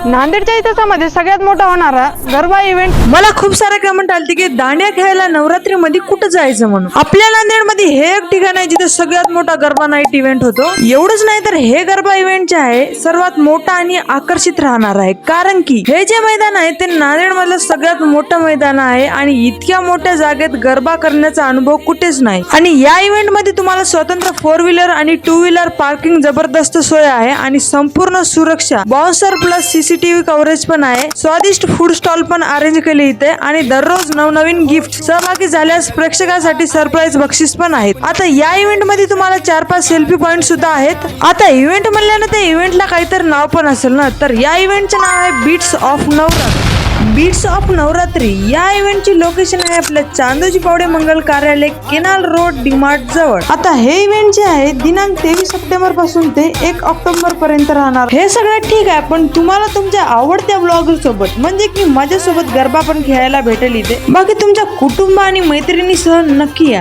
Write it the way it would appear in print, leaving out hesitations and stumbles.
नांदेडच्या इतिहासामध्ये सगळ्यात मोठा होणारा गरबा इव्हेंट. मला खूप सारे कमेंट आलते की दांडिया खेळायला नवरात्री मध्ये कुठं जायचं म्हणून. आपल्या नांदेडमध्ये हे एक ठिकाण आहे जिथे सगळ्यात मोठा गरबा नाईट इव्हेंट होतो. एवढंच नाही तर हे गरबा इव्हेंट जे आहे सर्वात मोठा आणि आकर्षित राहणार आहे, कारण की हे जे मैदान आहे ते नांदेड मधलं सगळ्यात मोठं मैदान आहे आणि इतक्या मोठ्या जागेत गरबा करण्याचा अनुभव कुठेच नाही. आणि या इव्हेंट मध्ये तुम्हाला स्वतंत्र 4 व्हीलर आणि 2 व्हीलर पार्किंग जबरदस्त सोय आहे आणि संपूर्ण सुरक्षा, बाउन्सर प्लस सीसीटीव्ही कव्हरेज पण आहे. स्वादिष्ट फूड स्टॉल पण अरेंज केले इथे आणि दररोज नवनवीन गिफ्ट. सहभागी झाल्यास प्रेक्षकांसाठी सरप्राईज बक्षीस पण आहेत. आता या इव्हेंट मध्ये तुम्हाला 4-5 सेल्फी पॉइंट सुद्धा आहेत. आता इव्हेंट म्हणल्यानं त्या इव्हेंटला काहीतरी नाव पण असेल ना, तर या इव्हेंटचे नाव आहे beats of Navratri. Beats of Navratri या इव्हेंटची लोकेशन आहे आपल्या चांदोजी पावडे मंगल कार्यालय, केनाल रोड, डीमार्ट जवळ. आता हे इव्हेंट जे आहे दिनांक 23 सप्टेंबर पासून ते 1 ऑक्टोबर पर्यंत राहणार. हे सगळं ठीक आहे, पण तुम्हाला तुमच्या आवडत्या ब्लॉगर सोबत म्हणजे की माझ्यासोबत गरबा पण खेळायला भेटेल इथे. बाकी तुमच्या कुटुंब आणि मैत्रिणीसह नक्की या.